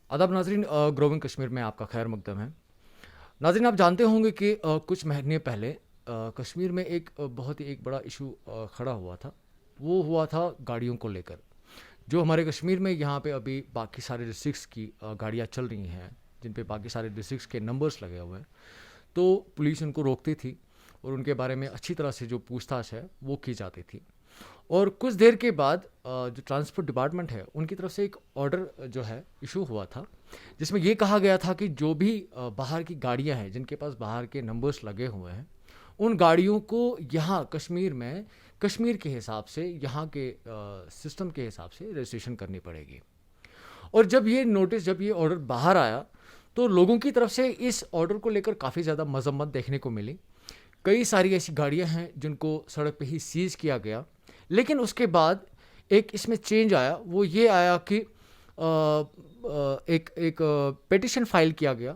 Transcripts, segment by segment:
आदाब नाज़रीन, ग्रोविंग कश्मीर में आपका खैर मकदम है। नाज़रीन, आप जानते होंगे कि कुछ महीने पहले कश्मीर में एक बहुत ही एक बड़ा इशू खड़ा हुआ था। वो हुआ था गाड़ियों को लेकर। जो हमारे कश्मीर में यहाँ पे अभी बाकी सारे डिस्ट्रिक्ट्स की गाड़ियाँ चल रही हैं, जिन पे बाकी सारे डिस्ट्रिक्ट्स के नंबर्स लगे हुए हैं, तो पुलिस उनको रोकती थी और उनके बारे में अच्छी तरह से जो पूछताछ है वो की जाती थी। और कुछ देर के बाद जो ट्रांसपोर्ट डिपार्टमेंट है उनकी तरफ से एक ऑर्डर जो है इशू हुआ था, जिसमें ये कहा गया था कि जो भी बाहर की गाड़ियां हैं जिनके पास बाहर के नंबर्स लगे हुए हैं, उन गाड़ियों को यहाँ कश्मीर में कश्मीर के हिसाब से, यहाँ के सिस्टम के हिसाब से रजिस्ट्रेशन करनी पड़ेगी। और जब ये ऑर्डर बाहर आया, तो लोगों की तरफ से इस ऑर्डर को लेकर काफ़ी ज़्यादा मजम्मत देखने को मिली। कई सारी ऐसी गाड़ियां हैं जिनको सड़क पे ही सीज किया गया। लेकिन उसके बाद एक इसमें चेंज आया, वो ये आया कि एक एक पिटिशन फाइल किया गया,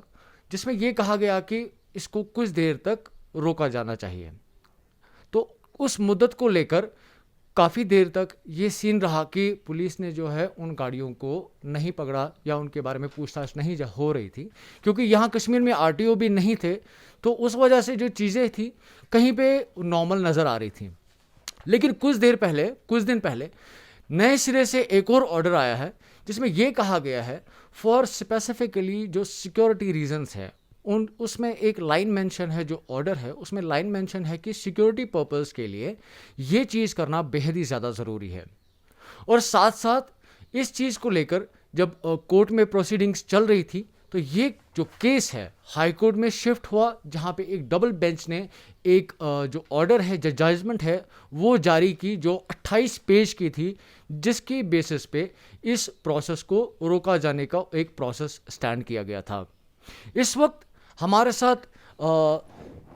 जिसमें ये कहा गया कि इसको कुछ देर तक रोका जाना चाहिए। तो उस मुद्दत को लेकर काफ़ी देर तक ये सीन रहा कि पुलिस ने जो है उन गाड़ियों को नहीं पकड़ा या उनके बारे में पूछताछ नहीं हो रही थी, क्योंकि यहाँ कश्मीर में आरटीओ भी नहीं थे। तो उस वजह से जो चीज़ें थी कहीं पे नॉर्मल नज़र आ रही थी। लेकिन कुछ दिन पहले नए सिरे से एक और ऑर्डर आया है, जिसमें यह कहा गया है फॉर स्पेसिफिकली जो सिक्योरिटी रीजंस है, उन उसमें एक लाइन मेंशन है, जो ऑर्डर है उसमें लाइन मेंशन है कि सिक्योरिटी पर्पस के लिए ये चीज़ करना बेहद ही ज़्यादा ज़रूरी है। और साथ साथ इस चीज़ को लेकर जब कोर्ट में प्रोसीडिंग्स चल रही थी, तो ये जो केस है हाई कोर्ट में शिफ्ट हुआ, जहाँ पे एक डबल बेंच ने एक जो ऑर्डर है, जो जजमेंट है, वो जारी की, जो 28 पेज की थी, जिसकी बेसिस पे इस प्रोसेस को रोका जाने का एक प्रोसेस स्टैंड किया गया था। इस वक्त हमारे साथ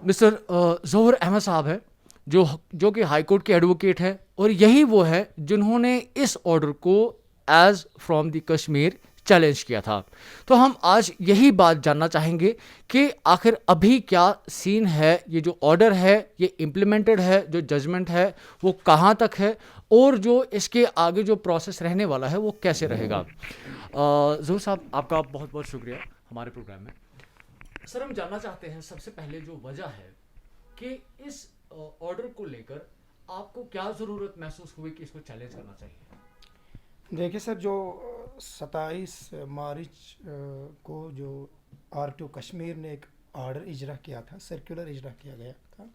मिस्टर ज़ोहर अहमद साहब है, जो कि हाई कोर्ट के एडवोकेट है, और यही वो है जिन्होंने इस ऑर्डर को as from the Kashmir challenge किया था। तो हम आज यही बात जानना चाहेंगे कि आखिर अभी क्या सीन है, ये जो ऑर्डर है ये इम्प्लीमेंटेड है, जो जजमेंट है वो कहाँ तक है, और जो इसके आगे जो प्रोसेस रहने वाला है वो कैसे रहेगा। ज़ोहर साहब, आपका बहुत बहुत शुक्रिया हमारे प्रोग्राम में। सर, हम जानना चाहते हैं सबसे पहले जो वजह है कि इस ऑर्डर को लेकर आपको क्या ज़रूरत महसूस हुई कि इसको चैलेंज करना चाहिए। देखिए सर, जो 27 मार्च को जो आरटीओ कश्मीर ने एक ऑर्डर इजरा किया था, सर्कुलर इजरा किया गया था,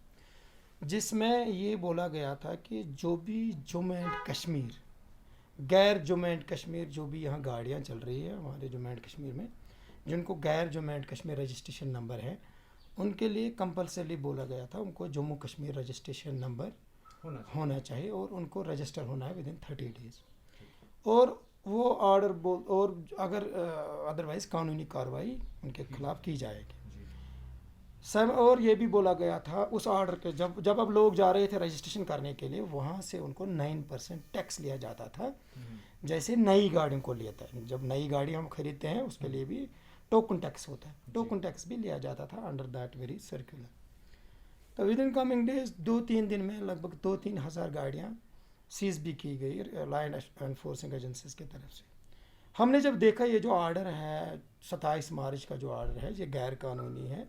जिसमें ये बोला गया था कि जो भी जम्मू एंड कश्मीर, गैर जम्मू एंड कश्मीर जो भी यहाँ गाड़ियाँ चल रही है हमारे जम्मू एंड कश्मीर में, जिनको गैर Jammu and Kashmir registration number है, उनके लिए कंपलसरी बोला गया था उनको जम्मू कश्मीर रजिस्ट्रेशन नंबर होना चाहिए और उनको रजिस्टर होना है विदिन 30 डेज़। और वो ऑर्डर बोल, और अगर अदरवाइज़ कानूनी कार्रवाई उनके खिलाफ की जाएगी सब। और ये भी बोला गया था उस ऑर्डर के, जब अब लोग जा रहे थे रजिस्ट्रेशन करने के लिए, वहाँ से उनको 9% टैक्स लिया जाता था, जैसे नई गाड़ियों को लिया था। जब नई गाड़ी हम खरीदते हैं उसके लिए भी टोकन टैक्स होता है, टोकन टैक्स भी लिया जाता था अंडर दैट वेरी सर्कुलर। तो विद इन कमिंग डेज 2-3 दिन में लगभग 2-3 हज़ार गाड़ियाँ सीज भी की गई लॉ एनफोर्सिंग एजेंसीज की तरफ से। हमने जब देखा ये जो ऑर्डर है 27 मार्च का जो ऑर्डर है, ये गैर कानूनी है,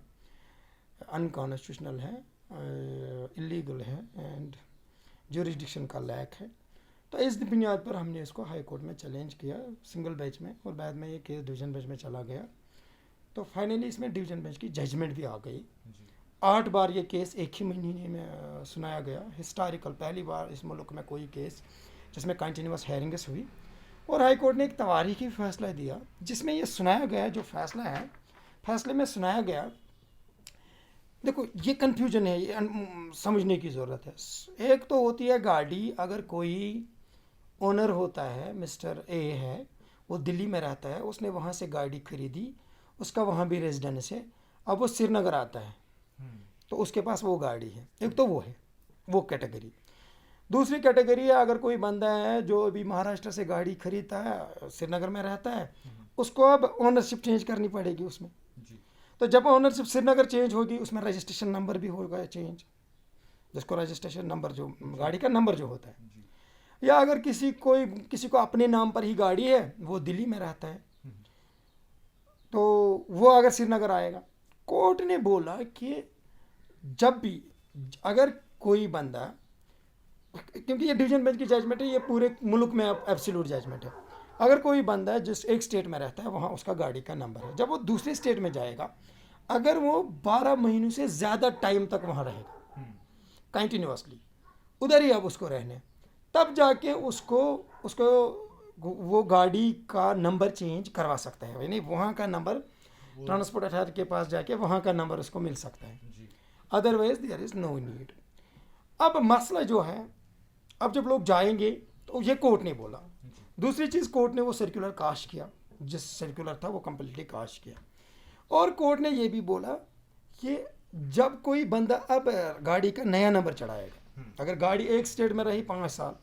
अनकॉन्स्टिट्यूशनल है, इलीगल है एंड जुरिस्डिक्शन का लैक है। तो इस बुनियाद पर हमने इसको हाई कोर्ट में चैलेंज किया सिंगल बेंच में, और बाद में ये केस डिवीज़न बेंच में चला गया। तो फाइनली इसमें डिवीज़न बेंच की जजमेंट भी आ गई। 8 बार ये केस एक ही महीने में सुनाया गया, हिस्टोरिकल, पहली बार इस मुल्क में कोई केस जिसमें कंटिन्यूस हेयरिंग्स हुई। और हाई कोर्ट ने एक तवारीखी फैसला दिया, जिसमें ये सुनाया गया, जो फैसला है, फैसले में सुनाया गया। देखो, ये कन्फ्यूजन है, ये समझने की ज़रूरत है। एक तो होती है गाड़ी, अगर कोई ओनर होता है, मिस्टर ए है, वो दिल्ली में रहता है, उसने वहाँ से गाड़ी खरीदी, उसका वहाँ भी रेजिडेंस है, अब वो श्रीनगर आता है तो उसके पास वो गाड़ी है। एक तो वो है, वो कैटेगरी। दूसरी कैटेगरी है, अगर कोई बंदा है जो अभी महाराष्ट्र से गाड़ी खरीदता है, श्रीनगर में रहता है, उसको अब ओनरशिप चेंज करनी पड़ेगी उसमें। तो जब ओनरशिप श्रीनगर चेंज होगी, उसमें रजिस्ट्रेशन नंबर भी होगा चेंज, जिसको रजिस्ट्रेशन नंबर, जो गाड़ी का नंबर जो होता है। या अगर किसी को अपने नाम पर ही गाड़ी है, वो दिल्ली में रहता है, तो वो अगर श्रीनगर आएगा, कोर्ट ने बोला कि जब भी अगर कोई बंदा, क्योंकि ये डिवीजन बेंच की जजमेंट है, ये पूरे मुल्क में एब्सोल्यूट जजमेंट है, अगर कोई बंदा जिस एक स्टेट में रहता है वहाँ उसका गाड़ी का नंबर है, जब वो दूसरे स्टेट में जाएगा, अगर वो 12 महीनों से ज़्यादा टाइम तक वहाँ रहेगा कंटिन्यूसली, उधर ही अब उसको रहने, तब जाके उसको उसको वो गाड़ी का नंबर चेंज करवा सकता है, यानी वहाँ का नंबर ट्रांसपोर्ट अथॉरिटी के पास जाके वहाँ का नंबर उसको मिल सकता है, otherwise there is no need. अब मसला जो है, अब जब लोग जाएंगे तो ये कोर्ट ने बोला। दूसरी चीज़, कोर्ट ने वो सर्कुलर काश किया, जिस सर्कुलर था वो कम्प्लीटली काश किया, और कोर्ट ने ये भी बोला कि जब कोई बंदा अब गाड़ी का नया नंबर चढ़ाएगा, अगर गाड़ी एक स्टेट में रही 5 साल,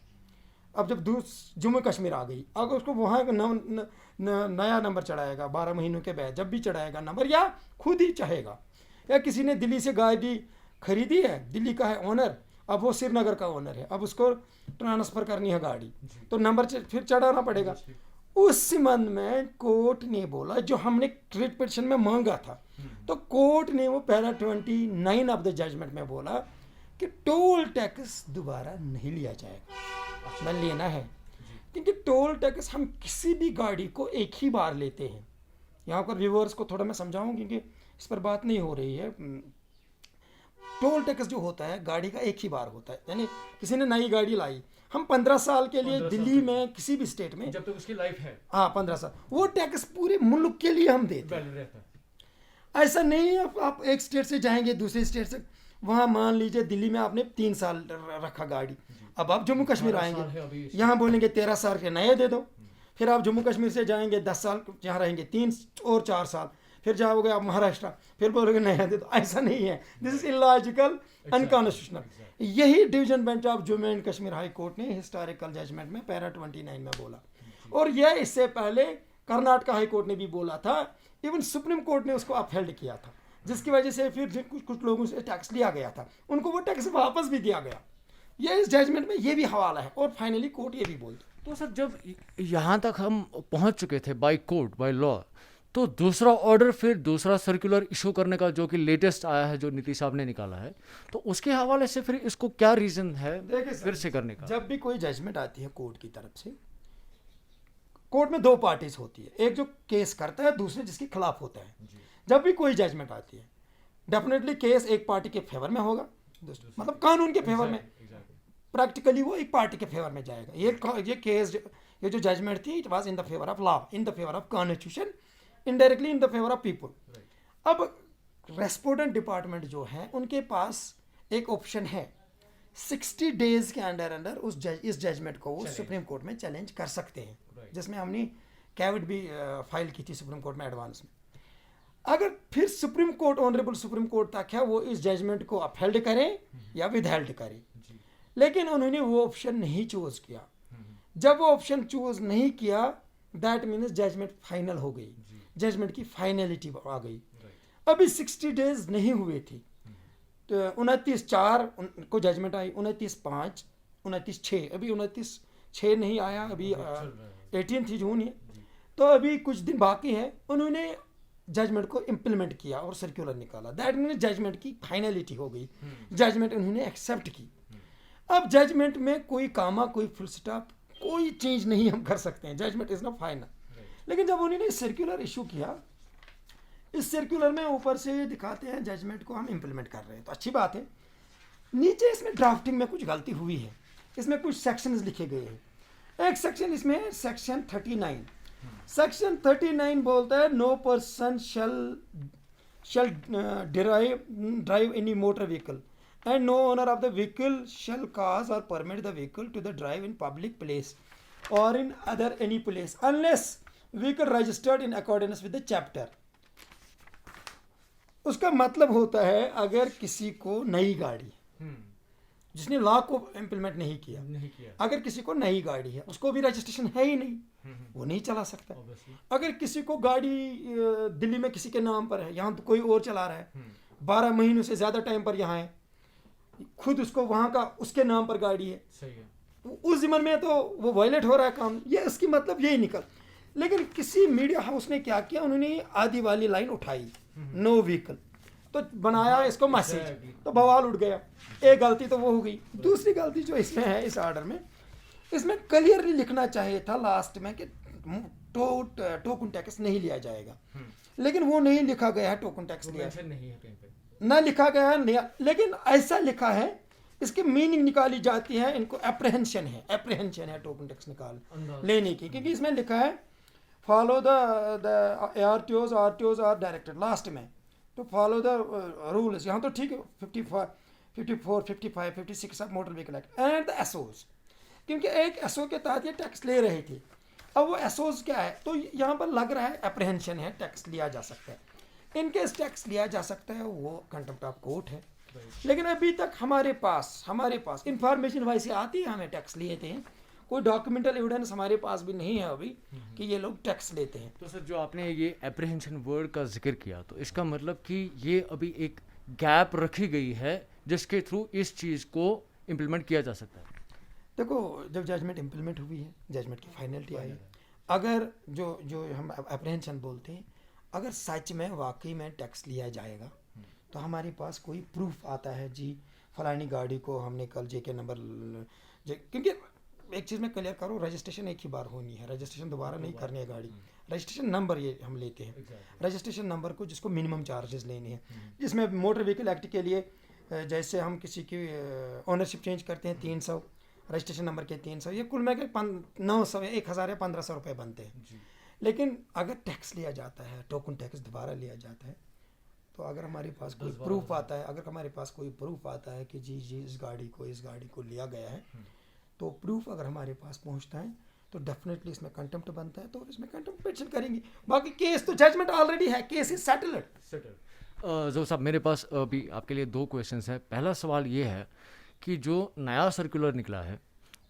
अब जब जम्मू कश्मीर आ गई, अगर उसको वहाँ का नया नंबर चढ़ाएगा 12 महीनों के बाद, जब भी चढ़ाएगा नंबर, या खुद ही चाहेगा, या किसी ने दिल्ली से गाड़ी खरीदी है, दिल्ली का है ओनर, अब वो श्रीनगर का ओनर है, अब उसको ट्रांसफ़र करनी है गाड़ी, तो नंबर फिर चढ़ाना पड़ेगा। उस संबंध में कोर्ट ने बोला, जो हमने रिट पिटीशन में मांगा था, तो कोर्ट ने वो पैरा 29 ऑफ द जजमेंट में बोला कि टोल टैक्स दोबारा नहीं लिया जाएगा, न लेना है, क्योंकि टोल टैक्स हम किसी भी गाड़ी को एक ही बार लेते हैं। यहाँ पर व्यूअर्स को थोड़ा मैं समझाऊँ, क्योंकि इस पर बात नहीं हो रही है। टोल टैक्स जो होता है गाड़ी का एक ही बार होता है, यानी किसी ने नई गाड़ी लाई, हम 15 साल के लिए दिल्ली में किसी भी स्टेट में, जब तक उसकी लाइफ है, हाँ 15 साल, वो टैक्स पूरे मुल्क के लिए हम देते हैं। ऐसा नहीं है आप एक स्टेट से जाएंगे दूसरे स्टेट से, वहाँ मान लीजिए दिल्ली में आपने 3 साल रखा गाड़ी, अब आप जम्मू कश्मीर आएंगे, यहाँ बोलेंगे 13 साल के नए दे दो, फिर आप जम्मू कश्मीर से जाएंगे 10 साल यहाँ रहेंगे, 3 और 4 साल, फिर जाओगे आप महाराष्ट्र, फिर बोलोगे नया दे दो। ऐसा नहीं है, दिस इज इलॉजिकल, अनकॉन्स्टिट्यूशनल। यही division bench of Jammu and Kashmir high court ने हिस्टोरिकल जजमेंट में पैरा 29 में बोला, और यह इससे पहले कर्नाटक हाई कोर्ट ने भी बोला था, इवन सुप्रीम कोर्ट ने उसको अपहेल्ड किया था, जिसकी वजह से फिर कुछ लोगों से टैक्स लिया गया था, उनको वो टैक्स वापस भी दिया गया। ये इस जजमेंट में ये भी हवाला है, और फाइनली कोर्ट ये भी बोलती। तो सर जब यहाँ तक हम पहुँच चुके थे बाय कोर्ट बाय लॉ, तो दूसरा ऑर्डर, फिर दूसरा सर्कुलर इशू करने का जो कि लेटेस्ट आया है, जो नीतीश साहब ने निकाला है, तो उसके हवाले से फिर इसको क्या रीज़न है फिर से करने का? जब भी कोई जजमेंट आती है कोर्ट की तरफ से, कोर्ट में 2 पार्टीज होती है, एक जो केस करता है, दूसरे जिसके खिलाफ होता है। जब भी कोई जजमेंट आती है, डेफिनेटली केस एक पार्टी के फेवर में होगा, मतलब कानून के फेवर में, प्रैक्टिकली वो एक पार्टी के फेवर में जाएगा। ये केस, ये जो जजमेंट थी, it was in the favour of law, in the favour of constitution, indirectly in the favour of people. अब रेस्पोंडेंट डिपार्टमेंट जो है, उनके पास एक ऑप्शन है, 60 डेज के अंदर इस जजमेंट को वो सुप्रीम कोर्ट में चैलेंज कर सकते हैं, जिसमें हमने कैविट भी फाइल की थी सुप्रीम कोर्ट में एडवांस में। अगर फिर supreme court, honourable supreme court तक है, वो इस जजमेंट को अपहेल्ड करें या विदहेल्ड करें, लेकिन उन्होंने वो ऑप्शन नहीं चूज किया। जब वो ऑप्शन चूज नहीं किया, दैट मीन्स जजमेंट फाइनल हो गई, जजमेंट की फाइनलिटी आ गई। अभी 60 डेज नहीं हुए थे, तो 29/4 को जजमेंट आई, 29/5, 29/6, अभी 29/6 नहीं आया, अभी 18 जून है, तो अभी कुछ दिन बाकी है। उन्होंने जजमेंट को इम्प्लीमेंट किया और सर्कुलर निकाला, दैट मीन्स जजमेंट की फाइनलिटी हो गई, जजमेंट उन्होंने एक्सेप्ट की। अब जजमेंट में कोई कामा, कोई फुल स्टॉप, कोई चेंज नहीं हम कर सकते हैं, जजमेंट इज नॉट फाइनल। लेकिन जब उन्होंने सर्कुलर इशू किया, इस सर्कुलर में ऊपर से ये दिखाते हैं जजमेंट को हम इम्प्लीमेंट कर रहे हैं, तो अच्छी बात है। नीचे इसमें ड्राफ्टिंग में कुछ गलती हुई है, इसमें कुछ सेक्शंस लिखे गए हैं। एक सेक्शन इसमें सेक्शन 39, सेक्शन 39 बोलता है, no person shall drive any motor vehicle and no owner of the vehicle shall cause or permit the vehicle to the drive in public place or in other any place unless vehicle registered in accordance with the chapter। उसका मतलब होता है, अगर किसी को नई गाड़ी, जिसने लॉ को इम्प्लीमेंट नहीं किया, अगर किसी को नई गाड़ी है, उसको भी रजिस्ट्रेशन है ही नहीं, वो नहीं चला सकता। अगर किसी को गाड़ी दिल्ली में किसी के नाम पर है, यहाँ तो कोई और चला रहा है, 12 महीनों से ज़्यादा टाइम पर यहाँ है, खुद उसको वहाँ का उसके नाम पर गाड़ी है, सही है, उस ज़िम्मन में तो वो वायलेट हो रहा है काम, ये इसकी मतलब यही निकल। लेकिन किसी मीडिया हाउस ने क्या किया, उन्होंने आधी वाली लाइन उठाई, नो व्हीकल, तो बनाया इसको मैसेज, तो बवाल उठ गया। एक गलती तो वो हो गई। दूसरी गलती जो इसमें है, इस ऑर्डर में, इसमें क्लियरली लिखना चाहिए था लास्ट में कि टोकन टैक्स नहीं लिया जाएगा, लेकिन वो नहीं लिखा गया है। टोकन टैक्स लिया नहीं है कहीं पे, ना लिखा गया है, लेकिन ऐसा लिखा है, इसकी मीनिंग निकाली जाती है, इनको अप्रहेंशन है टोकन टैक्स लेने की, क्योंकि इसमें लिखा है follow the RTOs are directed last में, तो फॉलो द रूल्स। यहाँ तो ठीक है 54, 55, 56 of motor vehicle act and the SOs, क्योंकि एक एसओ के तहत ये टैक्स ले रही थी। अब वो एसओज क्या है, तो यहाँ पर लग रहा है अप्रहेंशन है, टैक्स लिया जा सकता है। इनकेस टैक्स लिया जा सकता है, वो कंटेम्प्ट ऑफ कोर्ट है। लेकिन अभी तक हमारे पास इंफॉर्मेशन वैसे आती है, हमें टैक्स लिए थे, कोई डॉक्यूमेंटल एविडेंस हमारे पास भी नहीं है अभी कि ये लोग टैक्स लेते हैं। तो सर जो आपने ये एप्रीहेंशन वर्ड का जिक्र किया, तो इसका मतलब कि ये अभी एक गैप रखी गई है जिसके थ्रू इस चीज़ को इम्प्लीमेंट किया जा सकता है। देखो, जब जजमेंट इम्प्लीमेंट हुई है, जजमेंट की फाइनलिटी आई है, अगर जो हम एप्रीहेंशन बोलते हैं, अगर सच में वाकई में टैक्स लिया जाएगा, तो हमारे पास कोई प्रूफ आता है, जी फलानी गाड़ी को हमने कल जेके नंबर, क्योंकि एक चीज़ में क्लियर करो, रजिस्ट्रेशन एक ही बार होनी है, रजिस्ट्रेशन दोबारा नहीं करनी है गाड़ी। रजिस्ट्रेशन नंबर ये हम लेते हैं, रजिस्ट्रेशन नंबर को, जिसको मिनिमम चार्जेस लेने हैं, जिसमें मोटर व्हीकल एक्ट के लिए जैसे हम किसी की ओनरशिप चेंज करते हैं 300, रजिस्ट्रेशन नंबर के 300, ये कुल मिला के 900 या 1000 या 1500 रुपये बनते हैं। लेकिन अगर टैक्स लिया जाता है, टोकन टैक्स दोबारा लिया जाता है, तो अगर हमारे पास कोई प्रूफ आता है, कि जी इस गाड़ी को लिया गया है, तो प्रूफ अगर हमारे पास पहुंचता है, तो डेफिनेटली इसमें कंटेम्प्ट बनता है, तो इसमें कंटेम्प्ट पिटीशन करेंगे। बाकी केस तो जजमेंट ऑलरेडी है, केस इज सेटल्ड। जो साहब, मेरे पास अभी आपके लिए 2 क्वेश्चंस हैं। पहला सवाल ये है कि जो नया सर्कुलर निकला है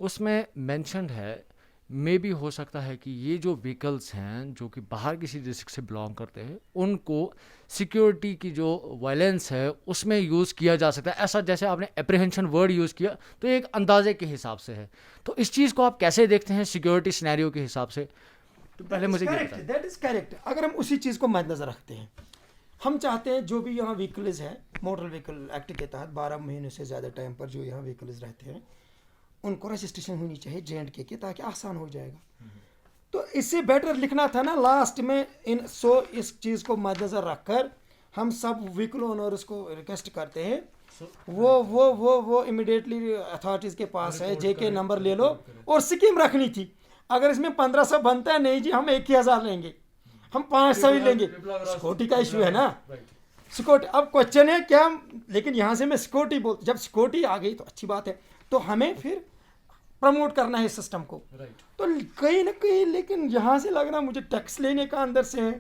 उसमें मेंशन्ड है, मे भी हो सकता है कि ये जो व्हीकल्स हैं जो कि बाहर किसी डिस्ट्रिक्ट से बिलोंग करते हैं, उनको सिक्योरिटी की जो वायलेंस है उसमें यूज़ किया जा सकता है। ऐसा जैसे आपने एप्रीहेंशन वर्ड यूज़ किया, तो एक अंदाजे के हिसाब से है, तो इस चीज़ को आप कैसे देखते हैं सिक्योरिटी सिनेरियो के हिसाब से? तो पहले मुझे दैट इज करेक्ट। अगर हम उसी चीज़ को मद्देनजर रखते हैं, हम चाहते हैं जो भी यहाँ व्हीकल्स है, मोटर व्हीकल एक्ट के तहत 12 महीने से ज़्यादा टाइम पर जो यहाँ व्हीकल्स रहते हैं, उनको रजिस्ट्रेशन होनी चाहिए J&K की, ताकि आसान हो जाएगा। तो इससे बेटर लिखना था ना लास्ट में, इस चीज़ को मद्देनजर रखकर हम सब व्हीकल ओनर्स को रिक्वेस्ट करते हैं, वो इमिडिएटली अथॉरिटीज़ के पास है, JK नंबर ले लो। और स्कीम रखनी थी, अगर इसमें 1500 बनता है, नहीं जी हम 1000 लेंगे, हम 500 ही लेंगे। सिक्योरिटी का इशू है ना, सिक्योरिटी। अब क्वेश्चन है क्या, लेकिन यहाँ से मैं सिक्योरिटी बोल, जब सिक्योरिटी आ गई तो अच्छी बात है, तो हमें फिर प्रमोट करना है इस सिस्टम को। तो कहीं ना कहीं, लेकिन यहाँ से लग रहा मुझे टैक्स लेने का अंदर से है,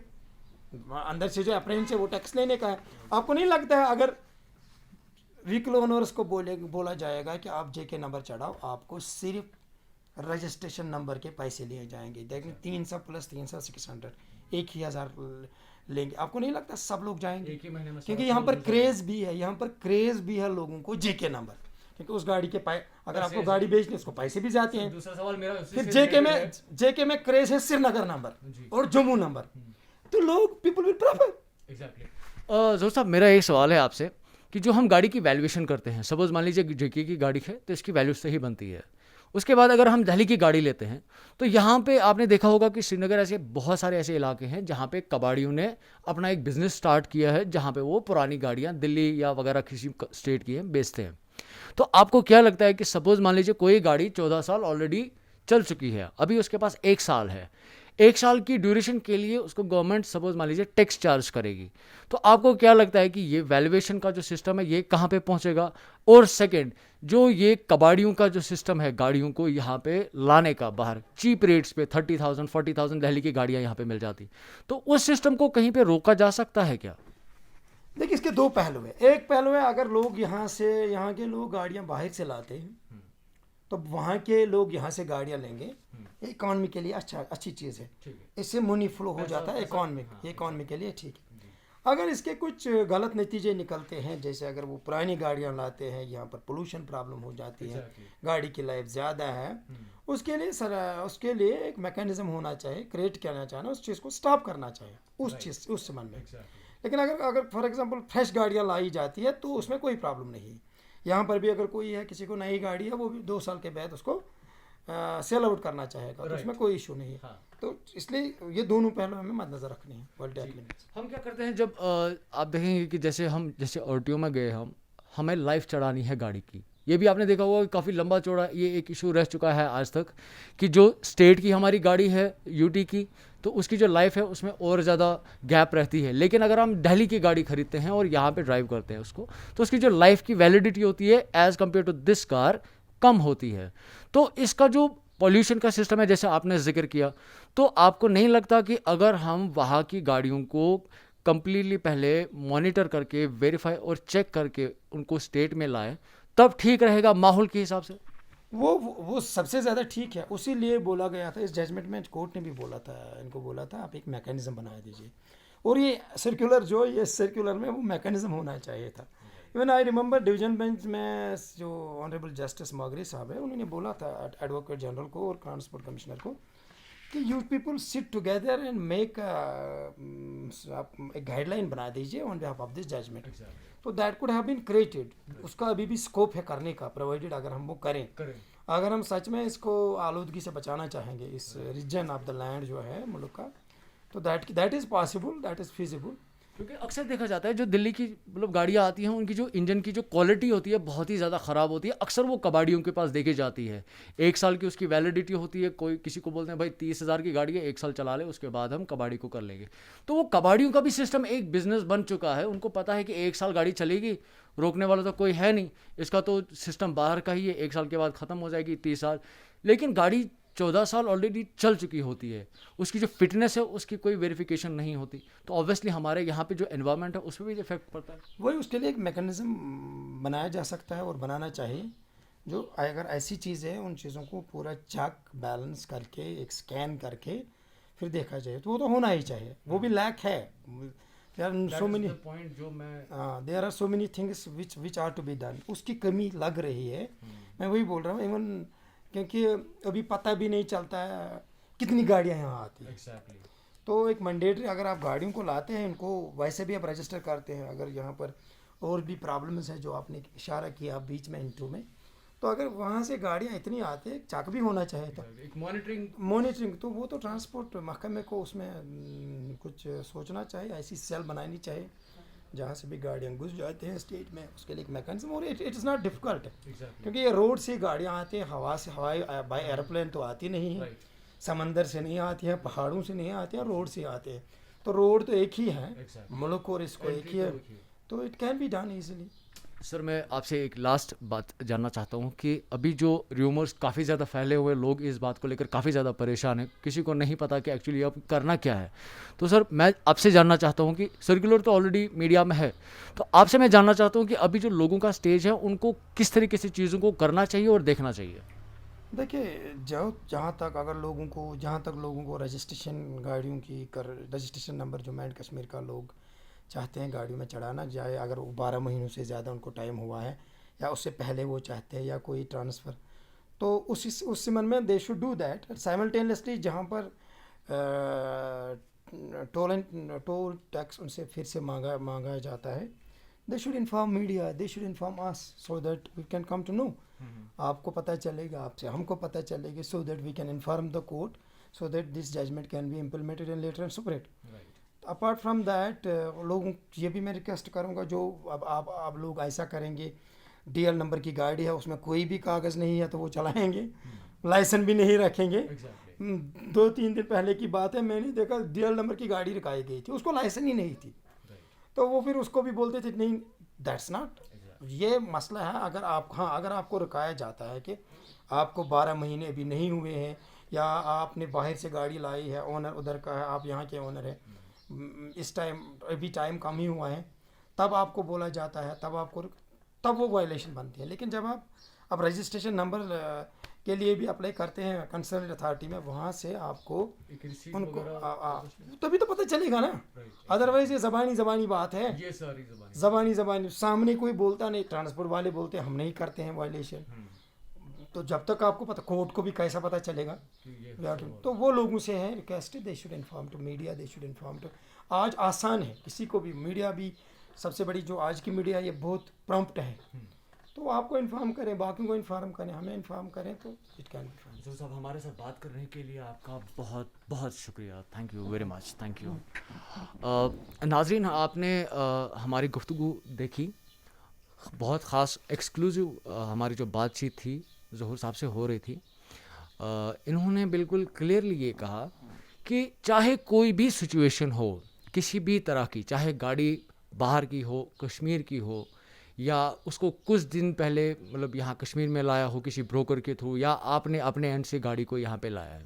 अंदर से जो अप्रेंस है वो टैक्स लेने का है। आपको नहीं लगता है अगर व्हीकल ओनर्स को बोला जाएगा कि आप JK नंबर चढ़ाओ, आपको सिर्फ रजिस्ट्रेशन नंबर के पैसे लिए जाएंगे, देखिए 300 + 300 600, 1000 लेंगे। आपको नहीं लगता सब लोग जाएंगे? क्योंकि यहाँ पर क्रेज भी है, लोगों को JK नंबर, क्योंकि उस गाड़ी के अगर आपको गाड़ी बेचनी है, उसको पैसे भी जाते हैं। दूसरा सवाल मेरा, फिर JK में क्रेज है श्रीनगर नंबर और जम्मू नंबर, तो लोग पीपल विल प्रेफर। जो साहब, मेरा एक सवाल है आपसे कि जो हम गाड़ी की वैल्यूएशन करते हैं, सपोज मान लीजिए JK की गाड़ी है तो इसकी वैल्यू सही बनती है। उसके बाद अगर हम दिल्ली की गाड़ी लेते हैं, तो यहाँ पे आपने देखा होगा कि श्रीनगर ऐसे बहुत सारे ऐसे इलाके हैं जहाँ पे कबाड़ियों ने अपना एक बिजनेस स्टार्ट किया है, जहाँ पे वो पुरानी गाड़ियाँ दिल्ली या वगैरह किसी स्टेट की हैं बेचते हैं। तो आपको क्या लगता है कि सपोज मान लीजिए कोई गाड़ी 14 साल ऑलरेडी चल चुकी है, अभी उसके पास 1 साल है, 1 साल की ड्यूरेशन के लिए उसको गवर्नमेंट सपोज मान लीजिए टैक्स चार्ज करेगी, तो आपको क्या लगता है कि ये वैल्यूएशन का जो सिस्टम है ये कहाँ पे पहुँचेगा? और सेकंड, जो ये कबाड़ियों का जो सिस्टम है गाड़ियों को यहाँ पे लाने का, बाहर चीप रेट्स पे 30,000 40,000 दिल्ली की गाड़ियाँ यहाँ पे मिल जाती, तो उस सिस्टम को कहीं पे रोका जा सकता है क्या? देखिए, इसके 2 पहलू है। एक पहलू है, अगर लोग यहाँ के लोग गाड़ियाँ बाहर से लाते हैं, तो वहाँ के लोग यहाँ से गाड़ियाँ लेंगे, इकॉनमी के लिए अच्छी चीज़ है, इससे मनी फ्लो हो जाता है इकॉनमी के लिए, ठीक है। अगर इसके कुछ गलत नतीजे निकलते हैं, जैसे अगर वो पुरानी गाड़ियां लाते हैं, यहाँ पर पोल्यूशन प्रॉब्लम हो जाती है, गाड़ी की लाइफ ज़्यादा है, उसके लिए सर उसके लिए एक मैकेनिज्म होना चाहिए, क्रिएट करना चाहिए, उस चीज़ को स्टॉप करना चाहिए उस चीज़ उस संबंध में। लेकिन अगर अगर फॉर एग्जांपल फ्रेश गाड़ियाँ लाई जाती है तो उसमें कोई प्रॉब्लम नहीं है। यहाँ पर भी अगर कोई है, किसी को नई गाड़ी है, वो भी 2 साल के बाद उसको सेल आउट करना चाहेगा, तो उसमें कोई इशू नहीं है। हाँ। तो इसलिए ये दोनों पहलू हमें मद्देनजर रखने हैं वर्ल्ड एग्रीमेंट। हम क्या करते हैं जब आप देखेंगे कि जैसे ऑरटीओ में गए हमें लाइफ चढ़ानी है गाड़ी की। ये भी आपने देखा होगा कि काफ़ी लंबा चौड़ा ये एक इशू रह चुका है आज तक कि जो स्टेट की हमारी गाड़ी है यूटी की, तो उसकी जो लाइफ है उसमें और ज़्यादा गैप रहती है। लेकिन अगर हम दिल्ली की गाड़ी खरीदते हैं और यहाँ पे ड्राइव करते हैं उसको, तो उसकी जो लाइफ की वैलिडिटी होती है as compare to this car कम होती है। तो इसका जो पॉल्यूशन का सिस्टम है जैसे आपने जिक्र किया, तो आपको नहीं लगता कि अगर हम वहाँ की गाड़ियों को कंप्लीटली पहले मॉनिटर करके वेरीफाई और चेक करके उनको स्टेट में लाएं, तब ठीक रहेगा माहौल के हिसाब से? वो सबसे ज़्यादा ठीक है। उसी लिए बोला गया था, इस जजमेंट में कोर्ट ने भी बोला था, इनको बोला था आप एक मैकेनिज्म बना दीजिए, और ये सर्कुलर में वो मैकेनिज्म होना चाहिए था। Even I remember division bench में जो ऑनरेबल जस्टिस मागरी साहब है, उन्होंने बोला था एडवोकेट जनरल को और ट्रांसपोर्ट कमिश्नर को कि you people sit together and make एक गाइडलाइन बना दीजिए on behalf of this judgment. तो that could have been created. उसका अभी भी स्कोप है करने का, प्रोवाइडेड अगर हम वो करें। अगर हम सच में इसको आलूदगी से बचाना चाहेंगे, इस रीजन ऑफ द लैंड जो है मुल्क का, तो that is possible, that is feasible. क्योंकि अक्सर देखा जाता है जो दिल्ली की मतलब गाड़ियाँ आती हैं उनकी जो इंजन की जो क्वालिटी होती है बहुत ही ज़्यादा ख़राब होती है। अक्सर वो कबाड़ियों के पास देखी जाती है। 1 साल की उसकी वैलिडिटी होती है। कोई किसी को बोलते हैं भाई 30,000 की गाड़ी है, 1 साल चला ले, उसके बाद हम कबाड़ी को कर लेंगे। तो वो कबाड़ियों का भी सिस्टम एक बिजनेस बन चुका है। उनको पता है कि 1 साल गाड़ी चलेगी, रोकने वाला तो कोई है नहीं, इसका तो सिस्टम बाहर का ही है, 1 साल के बाद ख़त्म हो जाएगी, 30 साल। लेकिन गाड़ी 14 साल ऑलरेडी चल चुकी होती है, उसकी जो फिटनेस है उसकी कोई वेरिफिकेशन नहीं होती, तो ऑब्वियसली हमारे यहाँ पे जो एनवायरनमेंट है उस पर भी इफेक्ट पड़ता है। वही उसके लिए एक मैकेनिज्म बनाया जा सकता है और बनाना चाहिए, जो अगर ऐसी चीज़ है उन चीज़ों को पूरा चेक बैलेंस करके एक स्कैन करके फिर देखा जाए, तो वो तो होना ही चाहिए। वो भी लैक है। There are so many things which are to be done. उसकी कमी लग रही है। मैं वही बोल रहा हूँ, इवन क्योंकि अभी पता भी नहीं चलता है कितनी गाड़ियाँ यहाँ आती हैं। तो एक मैंडेटरी, अगर आप गाड़ियों को लाते हैं, इनको वैसे भी आप रजिस्टर करते हैं। अगर यहाँ पर और भी प्रॉब्लम्स हैं जो आपने इशारा किया बीच में इंटरव्यू में, तो अगर वहाँ से गाड़ियाँ इतनी आती है, चेक भी होना चाहिए था, एक मॉनिटरिंग। तो वो तो ट्रांसपोर्ट महकमे को उसमें कुछ सोचना चाहिए, ऐसी सेल बनानी चाहिए जहाँ से भी गाड़ियाँ घुस जाते हैं स्टेट में, उसके लिए एक मैकेनिज्म। और इट इज़ नॉट डिफ़िकल्ट, क्योंकि ये रोड से गाड़ियाँ आती हैं, हवाई बाय एरोप्लेन तो आती नहीं है, समंदर से नहीं आती हैं, पहाड़ों से नहीं आती हैं, रोड से आते हैं। तो रोड तो एक ही है मुल्क, और इसको एक ही है, तो it can be done easily. Sir मैं आपसे एक लास्ट बात जानना चाहता हूँ कि अभी जो र्यूमर्स काफ़ी ज़्यादा फैले हुए, लोग इस बात को लेकर काफ़ी ज़्यादा परेशान हैं, किसी को नहीं पता कि एक्चुअली अब करना क्या है। तो सर मैं आपसे जानना चाहता हूँ कि सर्कुलर तो ऑलरेडी मीडिया में है, तो आपसे मैं जानना चाहता हूँ कि अभी जो लोगों का स्टेज है उनको किस तरीके से चीज़ों को करना चाहिए और देखना चाहिए। देखिए, जहाँ तक लोगों को रजिस्ट्रेशन गाड़ियों की registration number Jammu and Kashmir का लोग चाहते हैं गाड़ियों में चढ़ाना जाए, अगर वो 12 महीनों से ज़्यादा उनको टाइम हुआ है या उससे पहले वो चाहते हैं, या कोई ट्रांसफ़र, तो उस सिमन में they should do that simultaneously. जहाँ पर टोल टैक्स उनसे फिर से मांगा जाता है, they should inform media, they should inform us, so that we can come to know. आपको पता चलेगा, आपसे हमको पता चलेगा, so that we can inform the court, so that this judgment can be implemented in letter and spirit. Apart from that, लोगों ये भी मैं रिक्वेस्ट करूँगा, जो अब आप लोग ऐसा करेंगे, DL नंबर की गाड़ी है, उसमें कोई भी कागज़ नहीं है तो वो चलाएंगे, लाइसेंस भी नहीं रखेंगे। 2-3 दिन पहले की बात है, मैंने देखा DL नंबर की गाड़ी रखाई गई थी, उसको लाइसेंस ही नहीं थी, तो वो फिर उसको भी बोलते थे नहीं, दैट्स नॉट। ये मसला है। अगर आपको रुकाया जाता है कि आपको 12 महीने अभी नहीं हुए हैं, या आपने बाहर से गाड़ी लाई है, ओनर उधर का है, आप यहाँ के ओनर हैं, इस टाइम अभी टाइम कम ही हुआ है, तब आपको बोला जाता है, तब वो वायलेशन बनती है। लेकिन जब आप रजिस्ट्रेशन नंबर के लिए भी अप्लाई करते हैं कंसर्न अथॉरिटी में, वहाँ से आपको एक receipt उनको वगैरह तभी तो पता चलेगा ना, अदरवाइज ये ज़बानी बात है, ये सारी ज़बानी ज़बानी सामने कोई बोलता नहीं, ट्रांसपोर्ट वाले बोलते हैं हम नहीं करते हैं वायलेशन, तो जब तक आपको पता, कोर्ट को भी कैसा पता चलेगा। कि ये तो वो लोगों से है request, they should inform to media, they should inform to. आज आसान है किसी को भी, मीडिया भी सबसे बड़ी जो आज की मीडिया ये बहुत प्रॉम्प्ट है, तो आपको इन्फॉर्म करें, बाकियों को इन्फॉर्म करें, हमें इन्फॉर्म करें तो इट कैन बी फाइन। जो साहब हमारे साथ बात करने के लिए आपका बहुत बहुत शुक्रिया, thank you very much, thank you. नाजरीन, आपने हमारी गुफ्तगू देखी, बहुत ख़ास एक्सक्लूसिव हमारी जो बातचीत थी ज़हूर साहब से हो रही थी। इन्होंने बिल्कुल क्लियरली ये कहा कि चाहे कोई भी सिचुएशन हो किसी भी तरह की, चाहे गाड़ी बाहर की हो, कश्मीर की हो, या उसको कुछ दिन पहले मतलब यहाँ कश्मीर में लाया हो किसी ब्रोकर के थ्रू, या आपने अपने एंड से गाड़ी को यहाँ पे लाया है,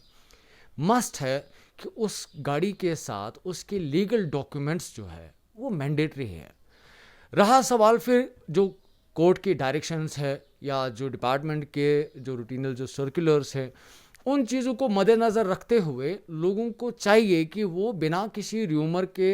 मस्ट है कि उस गाड़ी के साथ उसके लीगल डॉक्यूमेंट्स जो है वो मैंडेटरी है। रहा सवाल फिर जो कोर्ट की डायरेक्शंस है या जो डिपार्टमेंट के जो रूटीनल जो सर्कुलर्स हैं, उन चीज़ों को मद्देनज़र रखते हुए लोगों को चाहिए कि वो बिना किसी र्यूमर के